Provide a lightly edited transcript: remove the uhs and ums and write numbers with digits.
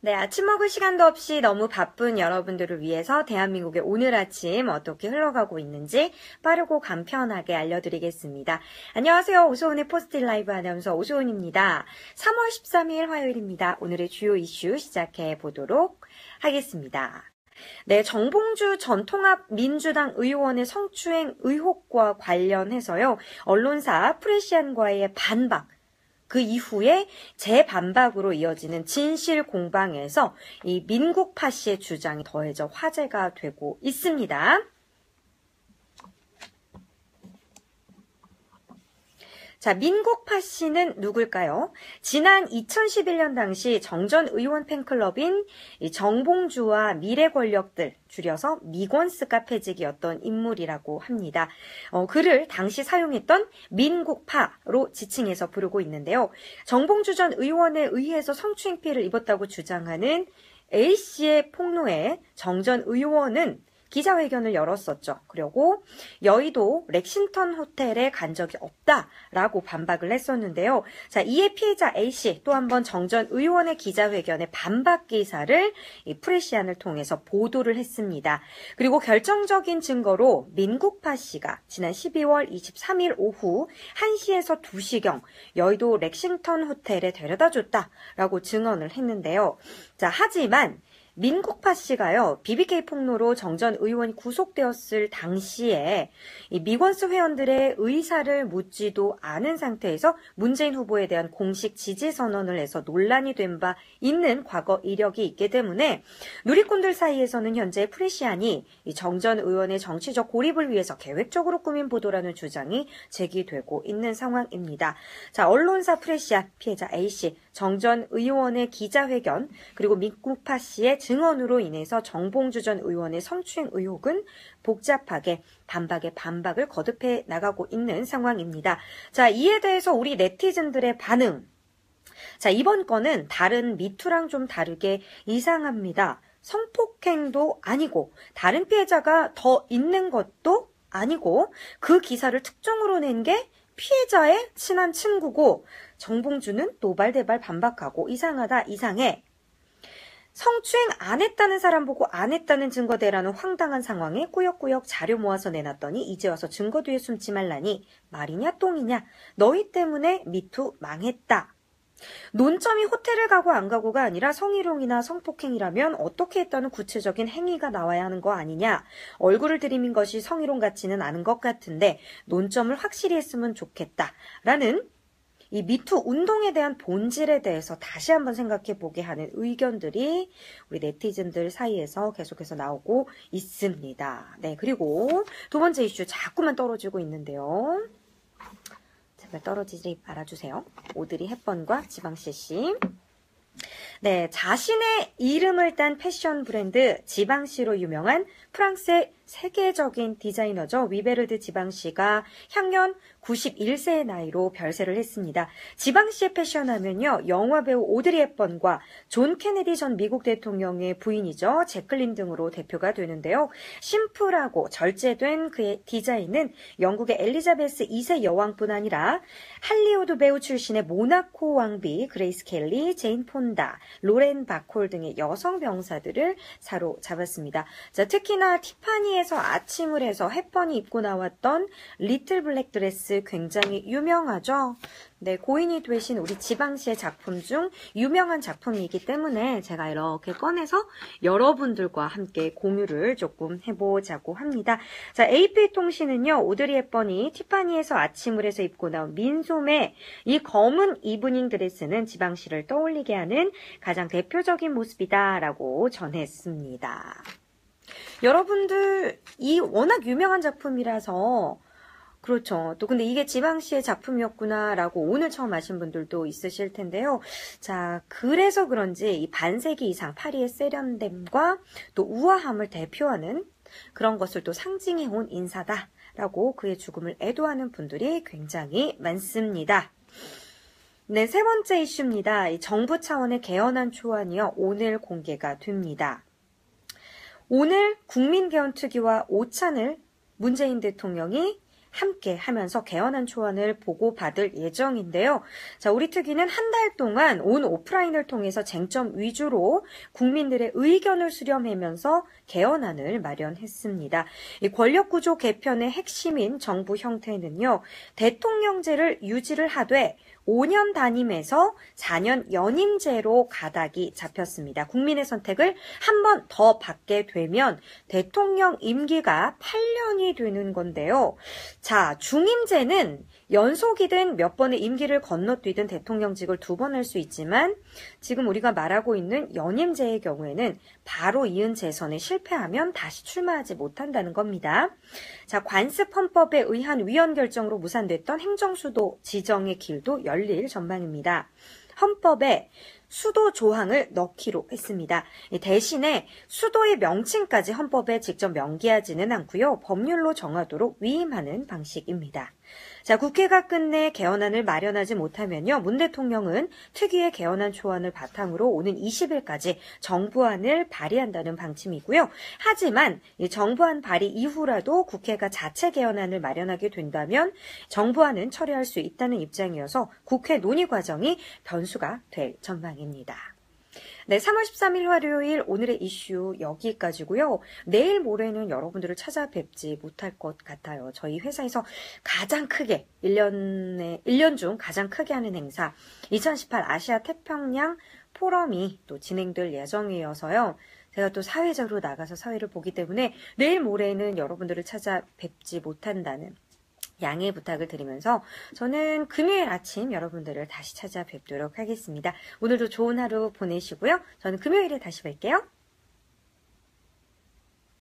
네, 아침 먹을 시간도 없이 너무 바쁜 여러분들을 위해서 대한민국의 오늘 아침 어떻게 흘러가고 있는지 빠르고 간편하게 알려드리겠습니다. 안녕하세요. 오소은의 포스트 라이브 아나운서 오소은입니다. 3월 13일 화요일입니다. 오늘의 주요 이슈 시작해 보도록 하겠습니다. 네, 정봉주 전 통합민주당 의원의 성추행 의혹과 관련해서요, 언론사 프레시안과의 반박, 그 이후에 재반박으로 이어지는 진실 공방에서 이 민국파 씨의 주장이 더해져 화제가 되고 있습니다. 자, 민국파 씨는 누굴까요? 지난 2011년 당시 정전 의원 팬클럽인 정봉주와 미래 권력들, 줄여서 미권스가 패직이었던 인물이라고 합니다. 그를 당시 사용했던 민국파로 지칭해서 부르고 있는데요. 정봉주 전 의원에 의해서 성추행 피해를 입었다고 주장하는 A씨의 폭로에 정전 의원은 기자회견을 열었었죠. 그리고 여의도 렉싱턴 호텔에 간 적이 없다라고 반박을 했었는데요. 자, 이에 피해자 A씨 또 한 번 정전 의원의 기자회견에 반박 기사를 이 프레시안을 통해서 보도를 했습니다. 그리고 결정적인 증거로 민국파 씨가 지난 12월 23일 오후 1시에서 2시경 여의도 렉싱턴 호텔에 데려다 줬다라고 증언을 했는데요. 자, 하지만 민국파 씨가요, BBK 폭로로 정전 의원이 구속되었을 당시에 이 미권스 회원들의 의사를 묻지도 않은 상태에서 문재인 후보에 대한 공식 지지 선언을 해서 논란이 된 바 있는 과거 이력이 있기 때문에 누리꾼들 사이에서는 현재 프레시안이 이 정전 의원의 정치적 고립을 위해서 계획적으로 꾸민 보도라는 주장이 제기되고 있는 상황입니다. 자, 언론사 프레시안, 피해자 A씨, 정전 의원의 기자회견, 그리고 민국파 씨의 증언으로 인해서 정봉주 전 의원의 성추행 의혹은 복잡하게 반박에 반박을 거듭해 나가고 있는 상황입니다. 자, 이에 대해서 우리 네티즌들의 반응. 자, 이번 건은 다른 미투랑 좀 다르게 이상합니다. 성폭행도 아니고 다른 피해자가 더 있는 것도 아니고 그 기사를 특정으로 낸 게 피해자의 친한 친구고 정봉주는 노발대발 반박하고 이상하다, 이상해. 성추행 안 했다는 사람 보고 안 했다는 증거 대라는 황당한 상황에 꾸역꾸역 자료 모아서 내놨더니 이제 와서 증거 뒤에 숨지 말라니 말이냐 똥이냐. 너희 때문에 미투 망했다. 논점이 호텔을 가고 안 가고가 아니라 성희롱이나 성폭행이라면 어떻게 했다는 구체적인 행위가 나와야 하는 거 아니냐. 얼굴을 들이민 것이 성희롱 같지는 않은 것 같은데 논점을 확실히 했으면 좋겠다라는 이 미투 운동에 대한 본질에 대해서 다시 한번 생각해 보게 하는 의견들이 우리 네티즌들 사이에서 계속해서 나오고 있습니다. 네, 그리고 두 번째 이슈 자꾸만 떨어지고 있는데요. 제발 떨어지지 말아주세요. 오드리 헵번과 지방시 씨. 네, 자신의 이름을 딴 패션 브랜드 지방시로 유명한 프랑스의 세계적인 디자이너죠. 위베르드 지방시가 향년 91세의 나이로 별세를 했습니다. 지방시의 패션하면요, 영화배우 오드리 헵번과 존 케네디 전 미국 대통령의 부인이죠. 제클린 등으로 대표가 되는데요. 심플하고 절제된 그의 디자인은 영국의 엘리자베스 2세 여왕뿐 아니라 할리우드 배우 출신의 모나코 왕비 그레이스 켈리, 제인 폰다, 로렌 바콜 등의 여성 병사들을 사로잡았습니다. 자, 특히나 티파니에서 아침을 해서 헵번이 입고 나왔던 리틀 블랙 드레스 굉장히 유명하죠. 네, 고인이 되신 우리 지방시의 작품 중 유명한 작품이기 때문에 제가 이렇게 꺼내서 여러분들과 함께 공유를 조금 해보자고 합니다. 자, AP통신은요, 오드리 헵번이 티파니에서 아침을 해서 입고 나온 민소매, 이 검은 이브닝 드레스는 지방시를 떠올리게 하는 가장 대표적인 모습이다라고 전했습니다. 여러분들, 이 워낙 유명한 작품이라서 그렇죠. 또 근데 이게 지방시의 작품이었구나라고 오늘 처음 아신 분들도 있으실 텐데요. 자, 그래서 그런지 이 반세기 이상 파리의 세련됨과 또 우아함을 대표하는 그런 것을 또 상징해온 인사다라고 그의 죽음을 애도하는 분들이 굉장히 많습니다. 네, 세 번째 이슈입니다. 이 정부 차원의 개헌안 초안이요, 오늘 공개가 됩니다. 오늘 국민개헌특위와 오찬을 문재인 대통령이 함께 하면서 개헌안 초안을 보고받을 예정인데요. 자, 우리 특위는 한 달 동안 온 오프라인을 통해서 쟁점 위주로 국민들의 의견을 수렴하면서 개헌안을 마련했습니다. 이 권력구조 개편의 핵심인 정부 형태는요, 대통령제를 유지를 하되 5년 단임에서 4년 연임제로 가닥이 잡혔습니다. 국민의 선택을 한 번 더 받게 되면 대통령 임기가 8년이 되는 건데요. 자, 중임제는 연속이든 몇 번의 임기를 건너뛰든 대통령직을 2번 할 수 있지만 지금 우리가 말하고 있는 연임제의 경우에는 바로 이은 재선에 실패하면 다시 출마하지 못한다는 겁니다. 자, 관습 헌법에 의한 위헌 결정으로 무산됐던 행정수도 지정의 길도 열릴 전망입니다. 헌법에 수도 조항을 넣기로 했습니다. 대신에 수도의 명칭까지 헌법에 직접 명기하지는 않고요. 법률로 정하도록 위임하는 방식입니다. 자, 국회가 끝내 개헌안을 마련하지 못하면요, 문 대통령은 특위의 개헌안 초안을 바탕으로 오는 20일까지 정부안을 발의한다는 방침이고요. 하지만 이 정부안 발의 이후라도 국회가 자체 개헌안을 마련하게 된다면 정부안은 처리할 수 있다는 입장이어서 국회 논의 과정이 변수가 될 전망입니다. 네, 3월 13일 화요일 오늘의 이슈 여기까지고요. 내일 모레는 여러분들을 찾아뵙지 못할 것 같아요. 저희 회사에서 가장 크게 1년 중 가장 크게 하는 행사 2018 아시아 태평양 포럼이 또 진행될 예정이어서요. 제가 또 사회적으로 나가서 사회를 보기 때문에 내일 모레는 여러분들을 찾아뵙지 못한다는 양해 부탁을 드리면서 저는 금요일 아침 여러분들을 다시 찾아뵙도록 하겠습니다. 오늘도 좋은 하루 보내시고요. 저는 금요일에 다시 뵐게요.